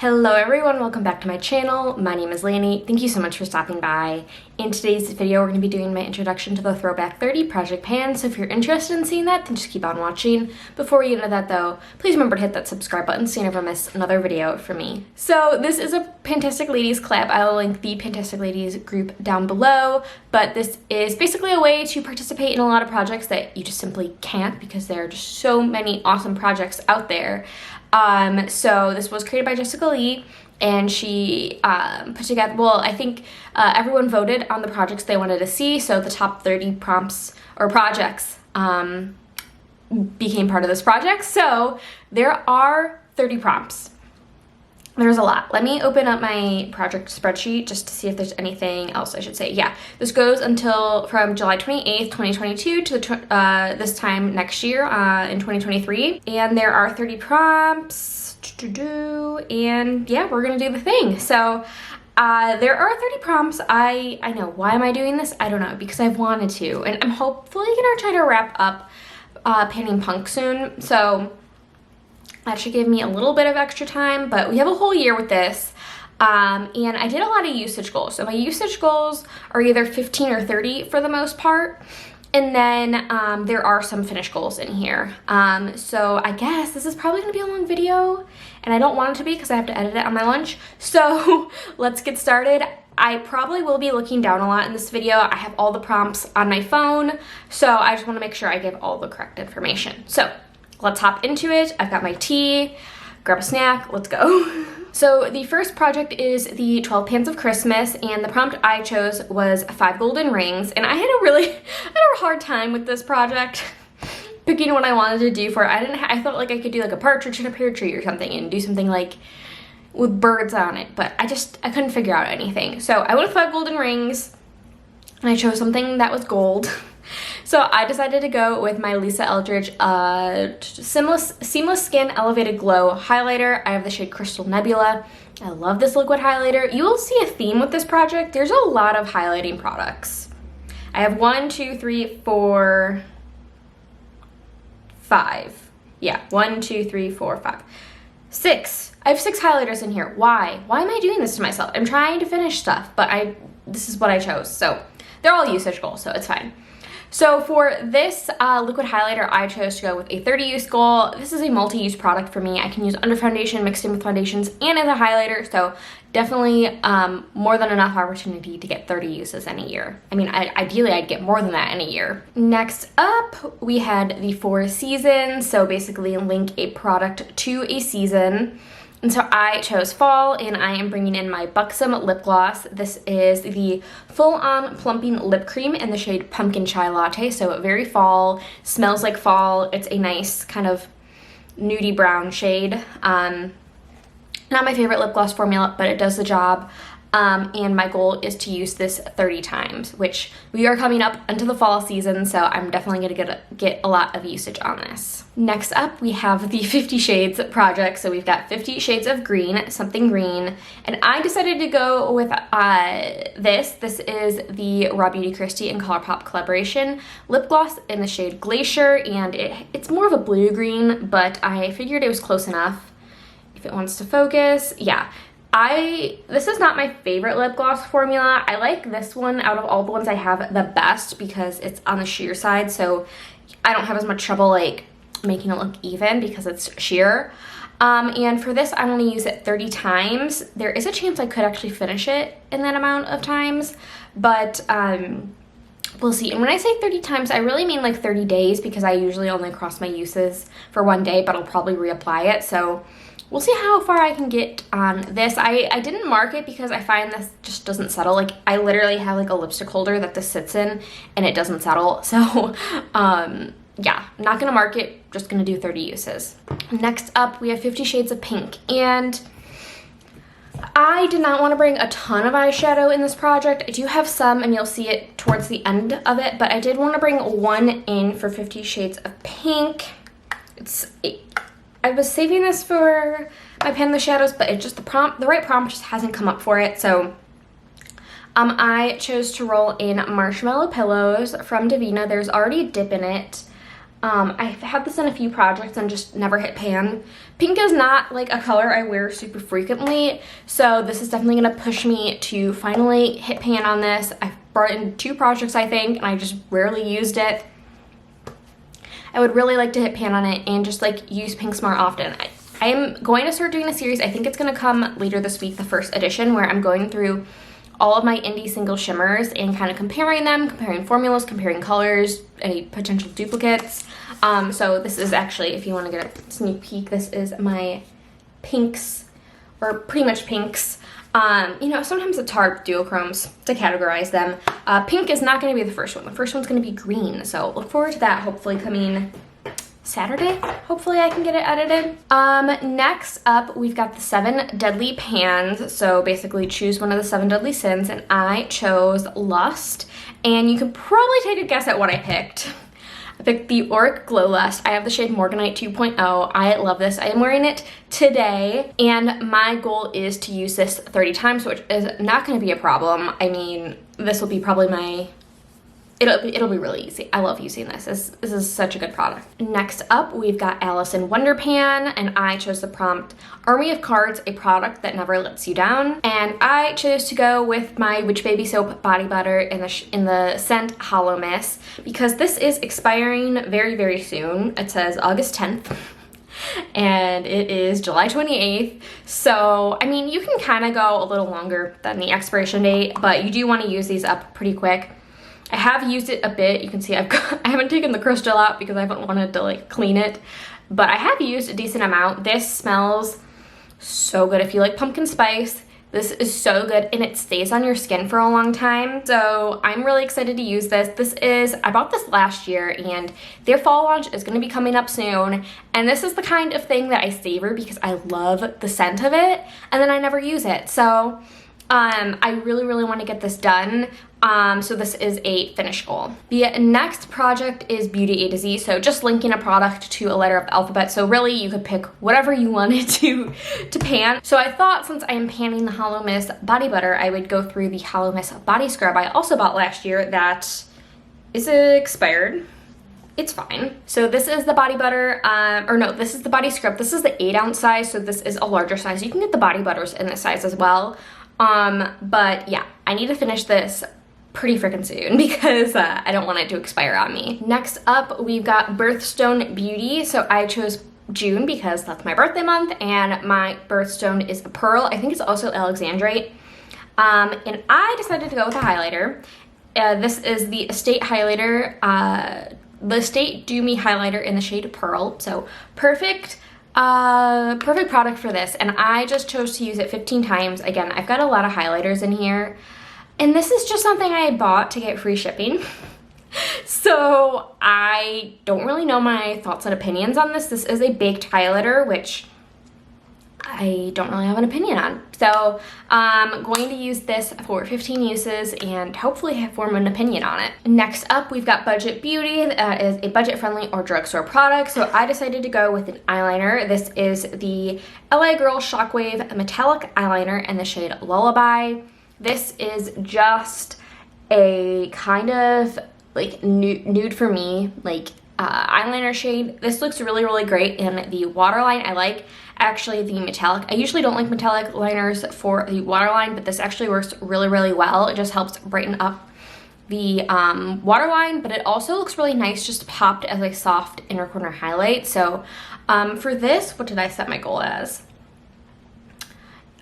Hello everyone, welcome back to my channel. My name is Lainey. Thank you so much for stopping by. In today's video, we're going to be doing my introduction to the Throwback 30 project pan, so if you're interested in seeing that, then just keep on watching. Before we get into that though, please remember to hit that subscribe button so you never miss another video from me. So this is a Fantastic Ladies collab. I'll link the Fantastic Ladies group down below, but this is basically a way to participate in a lot of projects that you just simply can't because there are just so many awesome projects out there. So this was created by Jessica Lee, and she put together, well, I think everyone voted on the projects they wanted to see, so the top 30 prompts or projects became part of this project. So there are 30 prompts. There's a lot. Let me open up my project spreadsheet just to see if there's anything else I should say. Yeah, this goes until from July 28th, 2022 to this time next year in 2023. And there are 30 prompts to do, and yeah, we're gonna do the thing. So there are 30 prompts. I know, why am I doing this? I don't know, because I've wanted to, and I'm hopefully gonna try to wrap up Panning Punk soon. So that should give me a little bit of extra time, but we have a whole year with this. And I did a lot of usage goals. So my usage goals are either 15 or 30 for the most part. And then there are some finish goals in here. So I guess this is probably gonna be a long video, and I don't want it to be because I have to edit it on my lunch. So let's get started. I probably will be looking down a lot in this video. I have all the prompts on my phone, so I just wanna make sure I give all the correct information. So let's hop into it. I've got my tea, grab a snack, let's go. So the first project is the 12 Pans of Christmas, and the prompt I chose was 5 golden rings, and I had a hard time with this project picking what I wanted to do for it. I thought like I could do like a partridge in a pear tree or something and do something like with birds on it, but I couldn't figure out anything. So I went with 5 golden rings, and I chose something that was gold. So I decided to go with my Lisa Eldridge Seamless Skin Elevated Glow highlighter. I have the shade Crystal Nebula. I love this liquid highlighter. You will see a theme with this project. There's a lot of highlighting products. I have 1, 2, 3, 4, 5. Yeah, 1, 2, 3, 4, 5. 6. I have 6 highlighters in here. Why? Why am I doing this to myself? I'm trying to finish stuff, but this is what I chose. So they're all usage goals, so it's fine. So for this liquid highlighter, I chose to go with a 30 use goal. This is a multi-use product for me. I can use under foundation, mixed in with foundations, and as a highlighter, so definitely more than enough opportunity to get 30 uses in a year. I mean, ideally I'd get more than that in a year. Next up, we had the 4 seasons, so basically link a product to a season. And so I chose fall, and I am bringing in my Buxom lip gloss. This is the full-on plumping lip cream in the shade Pumpkin Chai Latte, so very fall, smells like fall. It's a nice kind of nudie brown shade. Not my favorite lip gloss formula, but it does the job. And my goal is to use this 30 times, which we are coming up into the fall season, so I'm definitely gonna get a lot of usage on this. Next up, we have the 50 Shades project. So we've got 50 Shades of Green, something green, and I decided to go with this. This is the Raw Beauty Christie and ColourPop collaboration lip gloss in the shade Glacier, and it's more of a blue-green, but I figured it was close enough. If it wants to focus, yeah. This is not my favorite lip gloss formula. I like this one out of all the ones I have the best because it's on the sheer side, so I don't have as much trouble like making it look even because it's sheer. And for this, I want to use it 30 times. There is a chance I could actually finish it in that amount of times, but we'll see. And when I say 30 times, I really mean like 30 days because I usually only cross my uses for 1 day, but I'll probably reapply it. So we'll see how far I can get on this. I didn't mark it because I find this just doesn't settle. Like, I literally have like a lipstick holder that this sits in and it doesn't settle. So, yeah, not gonna mark it, just gonna do 30 uses. Next up, we have 50 Shades of Pink. And I did not want to bring a ton of eyeshadow in this project. I do have some, and you'll see it towards the end of it, but I did want to bring one in for 50 Shades of Pink. I was saving this for my Pan in the Shadows, but it just the right prompt just hasn't come up for it. So I chose to roll in Marshmallow Pillows from Divina. There's already a dip in it. I've had this in a few projects and just never hit pan. Pink is not like a color I wear super frequently, so this is definitely gonna push me to finally hit pan on this. I've brought it in 2 projects, I think, and I just rarely used it. I would really like to hit pan on it and just like use pinks more often. I'm going to start doing a series. I think it's gonna come later this week, the first edition, where I'm going through all of my indie single shimmers and kind of comparing them, comparing formulas, comparing colors, any potential duplicates. So this is actually, if you want to get a sneak peek, this is my pinks, or pretty much pinks. You know, sometimes it's hard duochromes to categorize them. Pink is not going to be the first one. The first one's going to be green, so look forward to that hopefully coming Saturday. Hopefully I can get it edited. Next up, we've got the 7 deadly pans. So basically choose one of the 7 deadly sins, and I chose Lust. And you can probably take a guess at what I picked. I picked the Auric Glow Lust. I have the shade Morganite 2.0. I love this. I am wearing it today, and my goal is to use this 30 times, which is not going to be a problem. I mean, this will be probably my... It'll be really easy. I love using this. This is such a good product. Next up, we've got Alice in Wonder Pan, and I chose the prompt Army of Cards, a product that never lets you down. And I chose to go with my Witch Baby Soap body butter in the scent Hollow Mist, because this is expiring very, very soon. It says August 10th. And it is July 28th. So, I mean, you can kind of go a little longer than the expiration date, but you do want to use these up pretty quick. I have used it a bit. You can see I haven't taken the crystal out because I haven't wanted to like clean it, but I have used a decent amount. This smells so good. If you like pumpkin spice, this is so good, and it stays on your skin for a long time. So I'm really excited to use this. I bought this last year, and their fall launch is going to be coming up soon. And this is the kind of thing that I savor because I love the scent of it, and then I never use it. So I really, really want to get this done. So this is a finish goal. The next project is Beauty A to Z. So just linking a product to a letter of the alphabet. So really you could pick whatever you wanted to pan. So I thought since I am panning the Hollow Mist body butter, I would go through the Hollow Mist body scrub I also bought last year that is expired. It's fine. So this is the body butter, this is the body scrub. This is the 8-ounce size, so this is a larger size. You can get the body butters in this size as well. But yeah, I need to finish this pretty freaking soon because I don't want it to expire on me. Next up, we've got Birthstone Beauty. So I chose June because that's my birthday month, and my birthstone is a pearl. I think it's also Alexandrite. And I decided to go with a highlighter. This is the Estate highlighter, the Estate Do Me highlighter in the shade Pearl. So perfect product for this, and I just chose to use it 15 times. Again, I've got a lot of highlighters in here, and this is just something I bought to get free shipping. So I don't really know my thoughts and opinions on this. This is a baked highlighter, which I don't really have an opinion on. So I'm going to use this for 15 uses and hopefully form an opinion on it. Next up, we've got Budget Beauty. That is a budget-friendly or drugstore product. So I decided to go with an eyeliner. This is the LA Girl Shockwave Metallic Eyeliner in the shade Lullaby. This is just a kind of like nude for me, like eyeliner shade. This looks really, really great in the waterline. I like actually the metallic. I usually don't like metallic liners for the waterline, but this actually works really, really well. It just helps brighten up the waterline, but it also looks really nice just popped as a soft inner corner highlight. So for this, what did I set my goal as?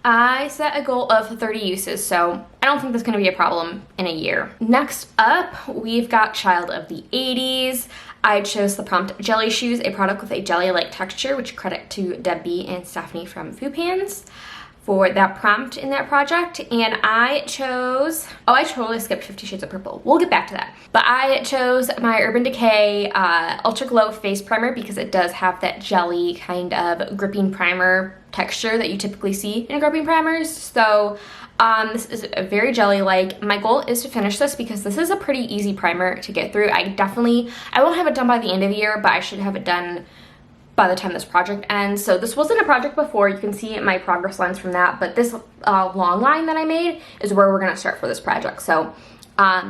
I set a goal of 30 uses, so I don't think that's going to be a problem in a year. Next up, we've got Child of the 80s. I chose the prompt Jelly Shoes, a product with a jelly-like texture, which credit to Debbie and Stephanie from Foo Pans for that prompt in that project. And I chose, oh, I totally skipped 50 Shades of Purple. We'll get back to that. But I chose my Urban Decay Ultra Glow Face Primer because it does have that jelly kind of gripping primer texture that you typically see in gripping primers. So this is very jelly-like. My goal is to finish this because this is a pretty easy primer to get through. I won't have it done by the end of the year, but I should have it done by the time this project ends. So this wasn't a project before. You can see my progress lines from that, but this long line that I made is where we're gonna start for this project. So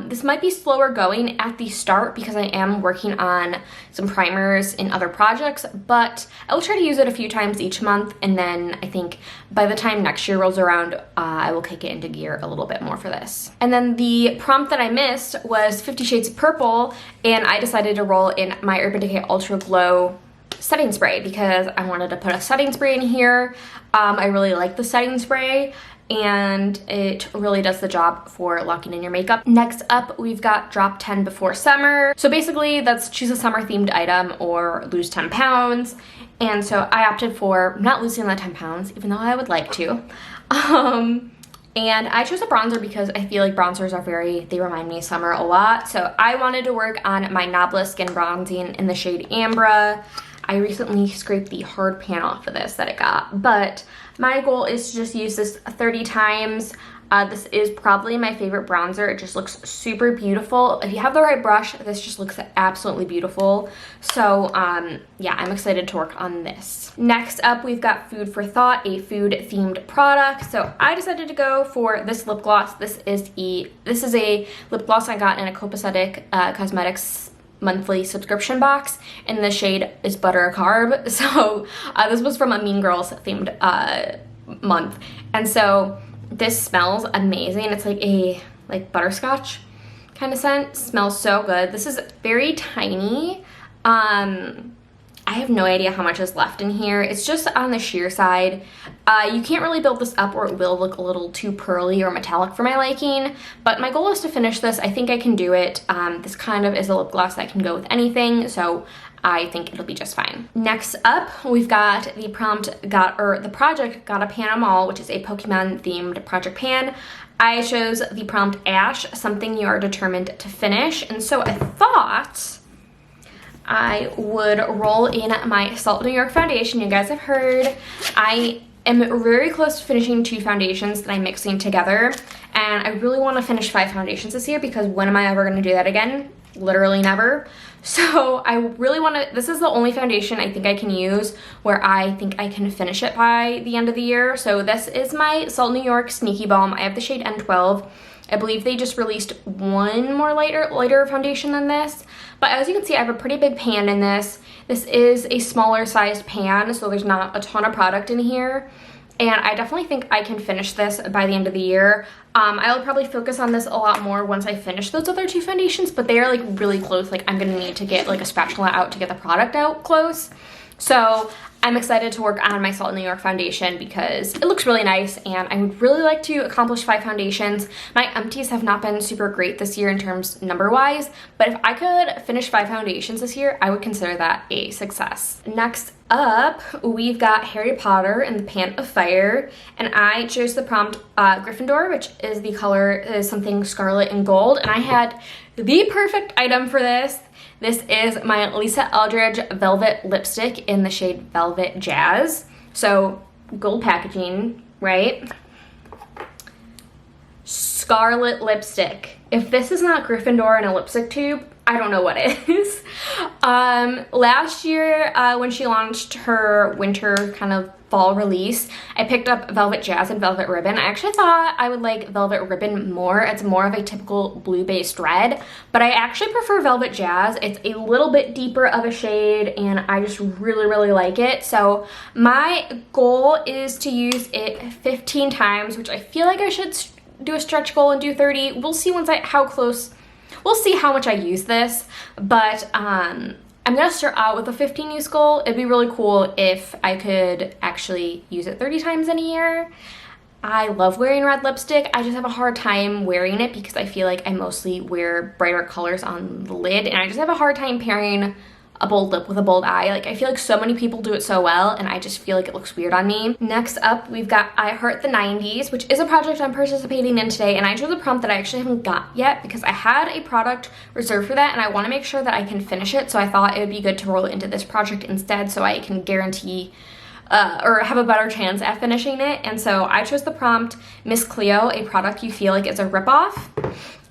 This might be slower going at the start because I am working on some primers in other projects, but I will try to use it a few times each month, and then I think by the time next year rolls around, I will kick it into gear a little bit more for this. And then the prompt that I missed was 50 Shades of Purple, and I decided to roll in my Urban Decay Ultra Glow setting spray because I wanted to put a setting spray in here. I really like the setting spray, and it really does the job for locking in your makeup. Next up, we've got Drop 10 Before Summer. So basically, that's choose a summer themed item or lose 10 pounds. And so I opted for not losing that 10 pounds, even though I would like to. And I chose a bronzer because I feel like bronzers are they remind me of summer a lot. So I wanted to work on my Knobless Skin Bronzing in the shade Ambra. I recently scraped the hard pan off of this that it got, but my goal is to just use this 30 times. This is probably my favorite bronzer. It just looks super beautiful. If you have the right brush, this just looks absolutely beautiful. So yeah, I'm excited to work on this. Next up, we've got Food for Thought, a food themed product. So I decided to go for this lip gloss. This is a lip gloss I got in a Copacetic Cosmetics monthly subscription box, and the shade is Butter Carb. So this was from a Mean Girls themed month, and so this smells amazing. It's like a butterscotch kind of scent. Smells so good. This is very tiny. I have no idea how much is left in here. It's just on the sheer side. You can't really build this up or it will look a little too pearly or metallic for my liking, but my goal is to finish this. I think I can do it. This kind of is a lip gloss that can go with anything, so I think it'll be just fine. Next up, we've got the project Got a Pan 'em All, which is a Pokemon themed project pan. I chose the prompt Ash, something you are determined to finish, and so I thought I would roll in my Salt New York foundation. You guys have heard I am very close to finishing 2 foundations that I'm mixing together, and I really want to finish 5 foundations this year because when am I ever going to do that again? Literally never. So I really want to, this is the only foundation I think I can use where I think I can finish it by the end of the year. So this is my Salt New York Sneaky Balm. I have the shade N12. I believe they just released one more lighter foundation than this. But as you can see, I have a pretty big pan in this. This is a smaller sized pan, so there's not a ton of product in here. And I definitely think I can finish this by the end of the year. I'll probably focus on this a lot more once I finish those other 2 foundations, but they are like really close. Like I'm gonna need to get like a spatula out to get the product out close. So I'm excited to work on my Salt New York foundation because it looks really nice and I would really like to accomplish 5 foundations. My empties have not been super great this year in terms number-wise, but if I could finish 5 foundations this year, I would consider that a success. Next up, we've got Harry Potter and the Pan of Fire, and I chose the prompt Gryffindor, which is the color is something scarlet and gold, and I had the perfect item for this. This is my Lisa Eldridge Velvet Lipstick in the shade Velvet Jazz. So gold packaging, right? Scarlet lipstick. If this is not Gryffindor in a lipstick tube, I don't know what is. Last year when she launched her winter kind of fall release, I picked up Velvet Jazz and Velvet Ribbon. I actually thought I would like Velvet Ribbon more. It's more of a typical blue-based red, but I actually prefer Velvet Jazz. It's a little bit deeper of a shade, and I just really, really like it. So my goal is to use it 15 times, which I feel like I should do a stretch goal and do 30. We'll see we'll see how much I use this, but I'm gonna start out with a 15 use goal. It'd be really cool if I could actually use it 30 times in a year. I love wearing red lipstick. I just have a hard time wearing it because I feel like I mostly wear brighter colors on the lid, and I just have a hard time pairing a bold lip with a bold eye. Like I feel like so many people do it so well, and I just feel like it looks weird on me. Next up, we've got I Heart the 90s, which is a project I'm participating in today, and I chose a prompt that I actually haven't got yet because I had a product reserved for that and I want to make sure that I can finish it, so I thought it would be good to roll it into this project instead so I can guarantee or have a better chance at finishing it. And so I chose the prompt Miss Cleo, a product you feel like is a ripoff.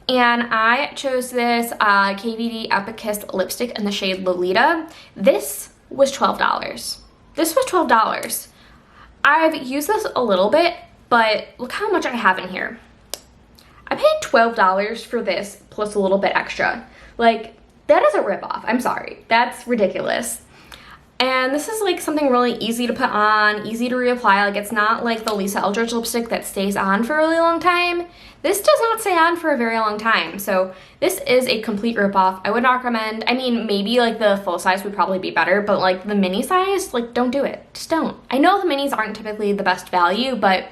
And I chose this KVD Epic Kiss lipstick in the shade Lolita. This was $12. This was $12. I've used this a little bit, but look how much I have in here. I paid $12 for this plus a little bit extra. Like, that is a ripoff. I'm sorry. That's ridiculous. And this is like something really easy to put on, easy to reapply. Like, it's not like the Lisa Eldridge lipstick that stays on for a really long time. This does not stay on for a very long time. So this is a complete ripoff. I would not recommend. I mean, maybe like the full size would probably be better, but like the mini size, like, don't do it. Just don't. I know the minis aren't typically the best value, but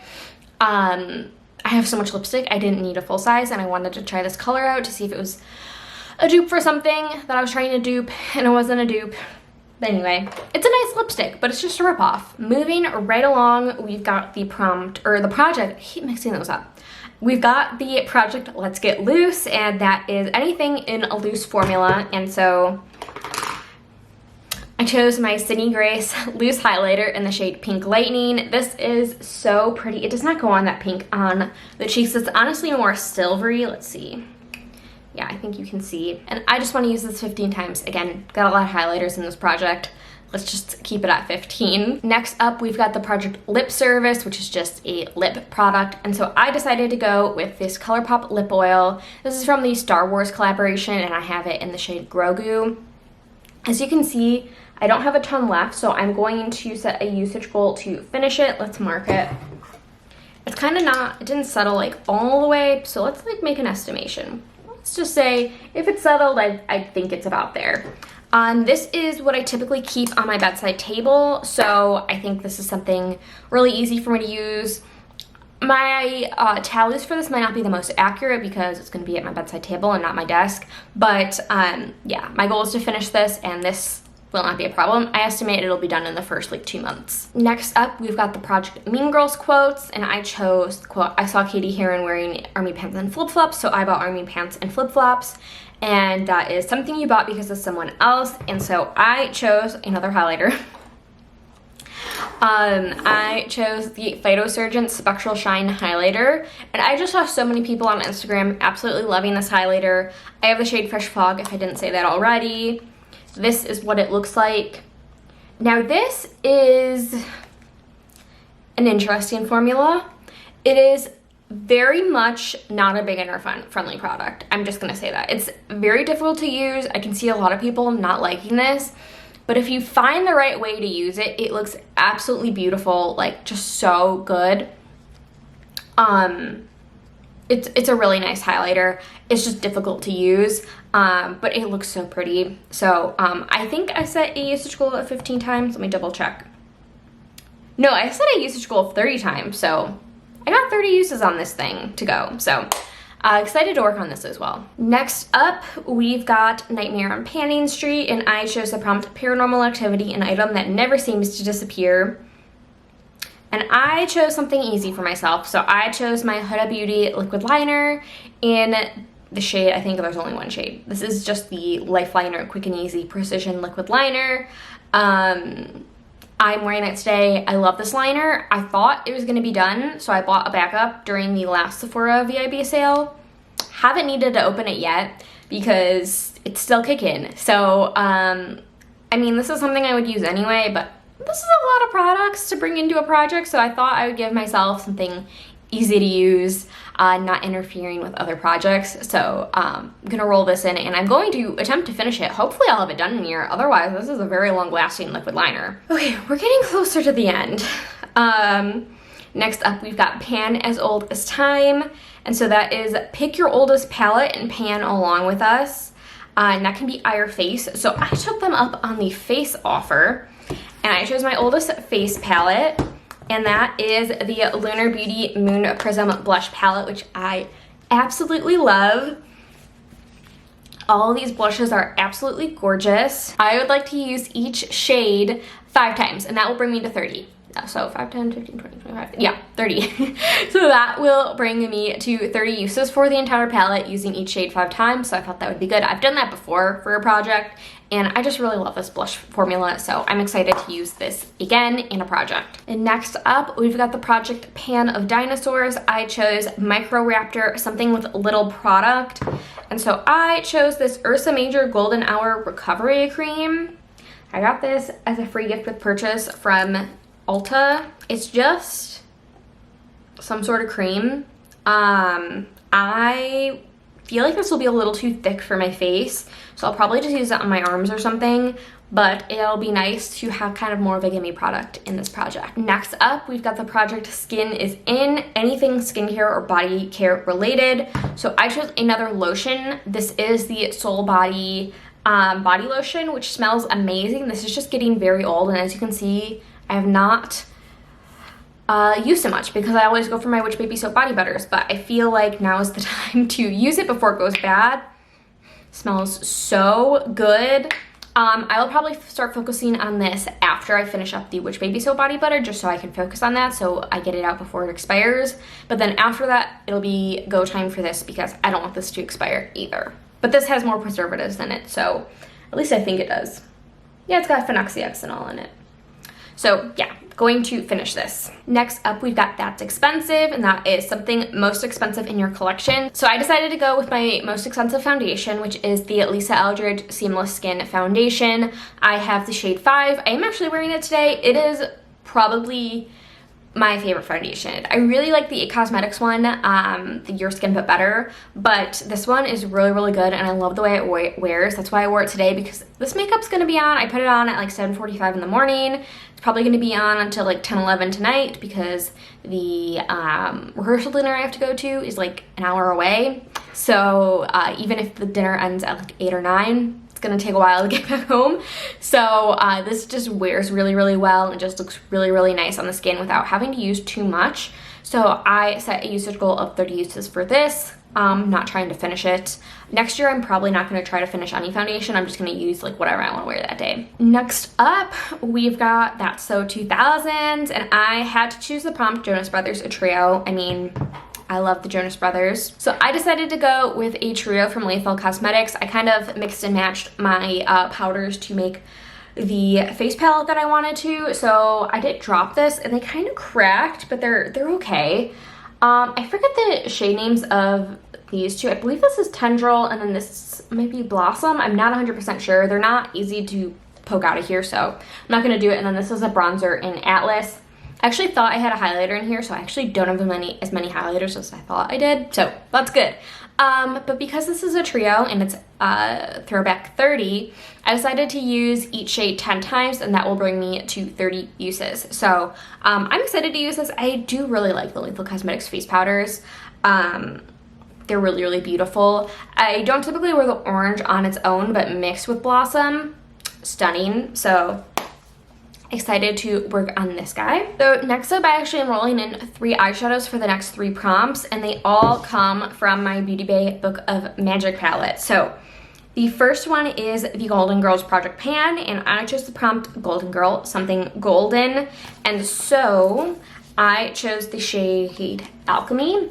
I have so much lipstick, I didn't need a full size, and I wanted to try this color out to see if it was a dupe for something that I was trying to dupe, and it wasn't a dupe. But anyway, it's a nice lipstick, but it's just a ripoff. Moving right along, we've got the project, I keep mixing those up. We've got the project Let's Get Loose, and that is anything in a loose formula, and so I chose my Sydney Grace loose highlighter in the shade Pink Lightning. This is so pretty. It does not go on that pink on the cheeks. It's honestly more silvery. Let's see. Yeah, I think you can see. And I just want to use this 15 times. Again, got a lot of highlighters in this project. Let's just keep it at 15. Next up, we've got the Project Lip Service, which is just a lip product. And so I decided to go with this ColourPop lip oil. This is from the Star Wars collaboration, and I have it in the shade Grogu. As you can see, I don't have a ton left, so I'm going to set a usage goal to finish it. Let's mark it. It's kind of not, it didn't settle like all the way, so let's like make an estimation. Let's just say if it's settled, I think it's about there. This is what I typically keep on my bedside table, so I think this is something really easy for me to use. My tallies for this might not be the most accurate because it's going to be at my bedside table and not my desk, but yeah, my goal is to finish this, and this will not be a problem. I estimate it'll be done in the first like 2 months. Next up, we've got the Project Mean Girls quotes, and I chose the quote, I saw Katie Heron wearing army pants and flip-flops, so I bought army pants and flip-flops, and that is something you bought because of someone else, and so I chose another highlighter. I chose the Phytosurgeon Spectral Shine highlighter, and I just saw so many people on Instagram absolutely loving this highlighter. I have the shade Fresh Fog, if I didn't say that already. This is what it looks like. Now this is an interesting formula. It is very much not a beginner friendly product. I'm just gonna say that. It's very difficult to use. I can see a lot of people not liking this, but if you find the right way to use it, it looks absolutely beautiful, like just so good. It's a really nice highlighter. It's just difficult to use, but it looks so pretty. So I think I set a usage goal of 15 times. Let me double check. No, I set a usage goal of 30 times, so I got 30 uses on this thing to go. So excited to work on this as well. Next up, we've got Nightmare on Panning Street, and I chose the prompt Paranormal Activity, an item that never seems to disappear. And I chose something easy for myself, so I chose my Huda Beauty liquid liner in the shade, I think there's only one shade. This is just the Life Liner Quick and Easy Precision Liquid Liner. I'm wearing it today. I love this liner. I thought it was going to be done, so I bought a backup during the last Sephora VIB sale. Haven't needed to open it yet because it's still kicking. So, I mean, this is something I would use anyway, but this is a lot of products to bring into a project, so I thought I would give myself something easy to use, not interfering with other projects. So I'm gonna roll this in, and I'm going to attempt to finish it. Hopefully I'll have it done in a year. Otherwise, this is a very long-lasting liquid liner. Okay, we're getting closer to the end. Next up, we've got Pan as Old as Time, and so that is pick your oldest palette and pan along with us, and that can be eye or face. So I took them up on the face offer, and I chose my oldest face palette, and that is the Lunar Beauty Moon Prism Blush Palette, which I absolutely love. All of these blushes are absolutely gorgeous. I would like to use each shade 5 times, and that will bring me to 30. So 5, 10, 15, 20, 25, yeah, 30. So that will bring me to 30 uses for the entire palette using each shade 5 times, so I thought that would be good. I've done that before for a project, and I just really love this blush formula, so I'm excited to use this again in a project. And next up, we've got the Project Pan of Dinosaurs. I chose Micro Raptor, something with little product, and so I chose this Ursa Major Golden Hour Recovery Cream. I got this as a free gift with purchase from Ulta. It's just some sort of cream. I I feel like this will be a little too thick for my face, so I'll probably just use it on my arms or something, but it'll be nice to have kind of more of a gimme product in this project. Next up, we've got the project Skin is In, anything skincare or body care related. So I chose another lotion. This is the Soul Body body lotion, which smells amazing. This is just getting very old, and as you can see, I have not used it much because I always go for my Witch Baby Soap body butters, but I feel like now is the time to use it before it goes bad. Smells so good. I'll probably start focusing on this after I finish up the Witch Baby Soap body butter, just so I can focus on that, so I get it out before it expires. But then after that, it'll be go time for this because I don't want this to expire either. But this has more preservatives in it, so at least I think it does. Yeah, it's got phenoxyethanol in it. So yeah, going to finish this. Next up, we've got That's Expensive, and that is something most expensive in your collection. So I decided to go with my most expensive foundation, which is the Lisa Eldridge Seamless Skin Foundation. I have the shade 5. I am actually wearing it today. It is probably my favorite foundation. I really like the It Cosmetics one, the Your Skin But Better, but this one is really, really good, and I love the way it wears. That's why I wore it today, because this makeup's gonna be on. I put it on at like 7:45 in the morning. It's probably gonna be on until like 10, 11 tonight because the rehearsal dinner I have to go to is like an hour away. So even if the dinner ends at like 8 or 9, it's gonna take a while to get back home. So this just wears really, really well and just looks really, really nice on the skin without having to use too much. So I set a usage goal of 30 uses for this. Not trying to finish it. Next year, I'm probably not gonna try to finish any foundation. I'm just gonna use like whatever I wanna wear that day. Next up, we've got That's So 2000s, and I had to choose the prompt Jonas Brothers, a trio. I mean, I love the Jonas Brothers. So I decided to go with a trio from Lethal Cosmetics. I kind of mixed and matched my powders to make the face palette that I wanted to. So I did drop this and they kind of cracked, but they're okay. I forget the shade names of these two. I believe this is Tendril and then this might be Blossom. I'm not 100% sure. They're not easy to poke out of here, so I'm not gonna do it. And then this is a bronzer in Atlas. I actually thought I had a highlighter in here, so I actually don't have as many highlighters as I thought I did, so that's good. But because this is a trio and it's Throwback 30, I decided to use each shade 10 times, and that will bring me to 30 uses. So I'm excited to use this. I do really like the Lethal Cosmetics face powders. They're really, really beautiful. I don't typically wear the orange on its own, but mixed with Blossom, stunning. So excited to work on this guy. So next up, I actually am rolling in 3 eyeshadows for the next 3 prompts, and they all come from my Beauty Bay Book of Magic palette. So the first one is the Golden Girls Project Pan, and I chose the prompt Golden Girl, something golden. And so I chose the shade Alchemy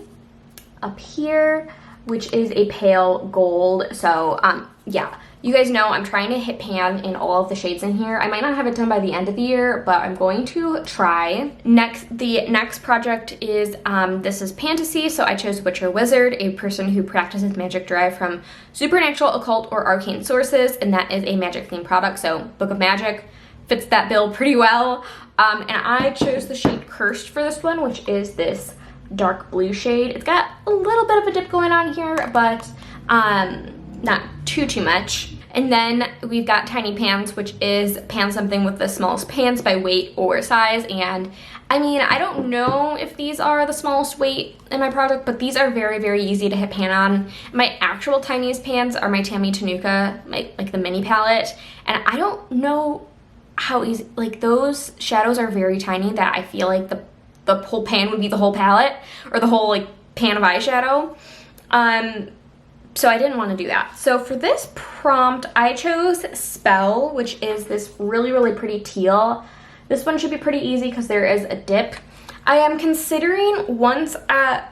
up here, which is a pale gold. So yeah, you guys know I'm trying to hit pan in all of the shades in here. I might not have it done by the end of the year, but I'm going to try. The next project is, this is Fantasy, so I chose Witcher Wizard, a person who practices magic derived from supernatural, occult, or arcane sources, and that is a magic themed product, so Book of Magic fits that bill pretty well. And I chose the shade Cursed for this one, which is this dark blue shade. It's got a little bit of a dip going on here, but not too much. And then we've got Tiny Pans, which is pan something with the smallest pans by weight or size. And I mean, I don't know if these are the smallest weight in my product, but these are very, very easy to hit pan on. My actual tiniest pans are my Tammy Tanuka, like the mini palette. And I don't know how easy, like those shadows are very tiny that I feel like the whole pan would be the whole palette or the whole like pan of eyeshadow. So I didn't want to do that. So for this prompt, I chose Spell, which is this really, really pretty teal. This one should be pretty easy because there is a dip. I am considering once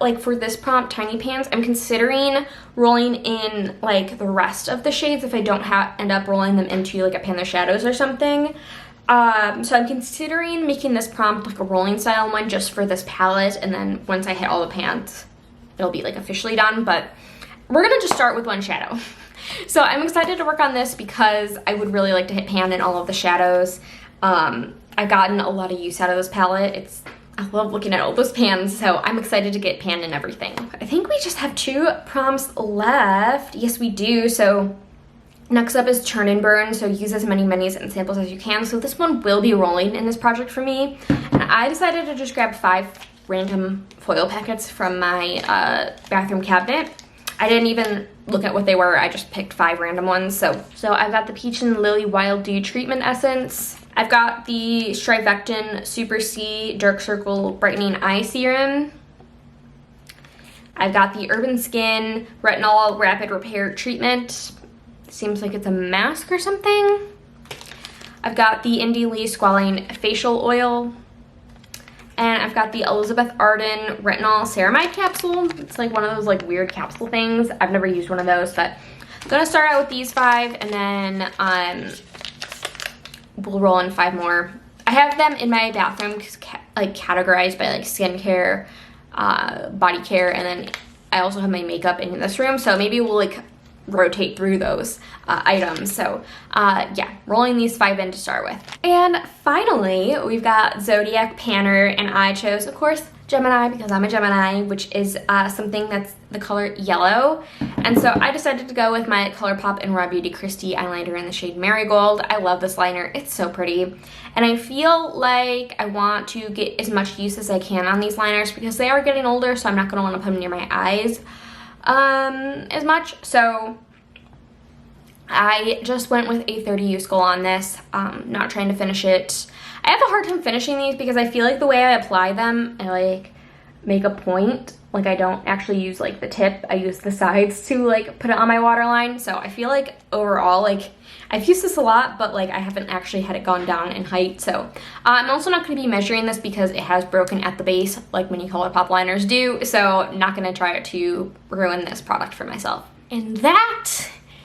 like for this prompt, Tiny Pans, I'm considering rolling in like the rest of the shades if I don't end up rolling them into like a pan of shadows or something. So I'm considering making this prompt like a rolling style one just for this palette, and then once I hit all the pans, it'll be like officially done, but we're gonna just start with one shadow. So I'm excited to work on this because I would really like to hit pan in all of the shadows. I've gotten a lot of use out of this palette. It's I love looking at all those pans, so I'm excited to get panned and everything. I think we just have 2 prompts left. Yes, we do. So next up is Churn and Burn, so use as many minis and samples as you can. So this one will be rolling in this project for me. And I decided to just grab 5 random foil packets from my bathroom cabinet. I didn't even look at what they were. I just picked 5 random ones. So I've got the Peach and Lily Wild Dew Treatment Essence. I've got the Strivectin Super C Dark Circle Brightening Eye Serum. I've got the Urban Skin Retinol Rapid Repair Treatment. Seems like it's a mask or something. I've got the Indie Lee Squalane Facial Oil. And I've got the Elizabeth Arden Retinol Ceramide Capsule. It's like one of those like weird capsule things. I've never used one of those, but I'm gonna start out with these 5 and then we'll roll in 5 more. I have them in my bathroom like categorized by like skincare, body care, and then I also have my makeup in this room, so maybe we'll like rotate through those items. So yeah, rolling these 5 in to start with. And finally, we've got Zodiac Panner, and I chose, of course, Gemini because I'm a Gemini, which is something that's the color yellow. And so I decided to go with my ColourPop and Raw Beauty Kristi eyeliner in the shade Marigold. I love this liner. It's so pretty. And I feel like I want to get as much use as I can on these liners because they are getting older, so I'm not going to want to put them near my eyes as much. So I just went with a 30 use goal on this, not trying to finish it. I have a hard time finishing these because I feel like the way I apply them, I like make a point. Like I don't actually use like the tip, I use the sides to like put it on my waterline. So I feel like overall, like I've used this a lot, but like I haven't actually had it gone down in height. So I'm also not going to be measuring this because it has broken at the base like many ColourPop liners do. So not going to try to ruin this product for myself. And that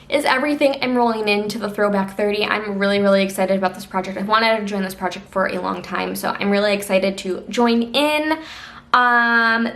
is everything I'm rolling into the Throwback 30. I'm really, really excited about this project. I've wanted to join this project for a long time, so I'm really excited to join in.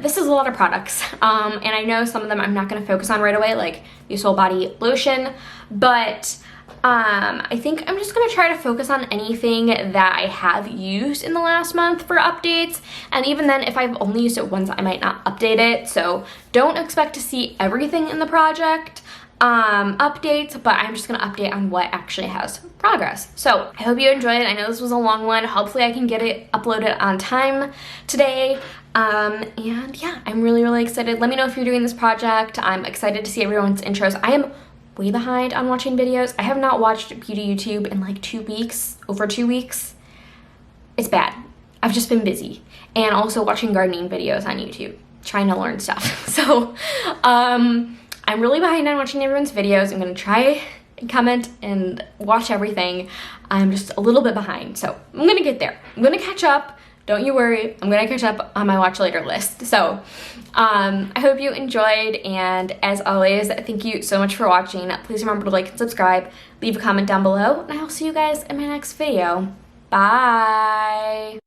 This is a lot of products, and I know some of them I'm not going to focus on right away, like the Soul Body Lotion, but I think I'm just going to try to focus on anything that I have used in the last month for updates, and even then, if I've only used it once, I might not update it, so don't expect to see everything in the project updates, but I'm just gonna update on what actually has progress. So I hope you enjoyed it. I know this was a long one. Hopefully I can get it uploaded on time today. And yeah, I'm really, really excited. Let me know if you're doing this project. I'm excited to see everyone's intros. I am way behind on watching videos. I have not watched beauty YouTube in like 2 weeks, over 2 weeks. It's bad. I've just been busy. And also watching gardening videos on YouTube, trying to learn stuff. So, I'm really behind on watching everyone's videos. I'm gonna try and comment and watch everything. I'm just a little bit behind, so I'm gonna get there. I'm gonna catch up. Don't you worry. I'm gonna catch up on my watch later list. So I hope you enjoyed, and as always, thank you so much for watching. Please remember to like and subscribe, leave a comment down below, and I will see you guys in my next video. Bye.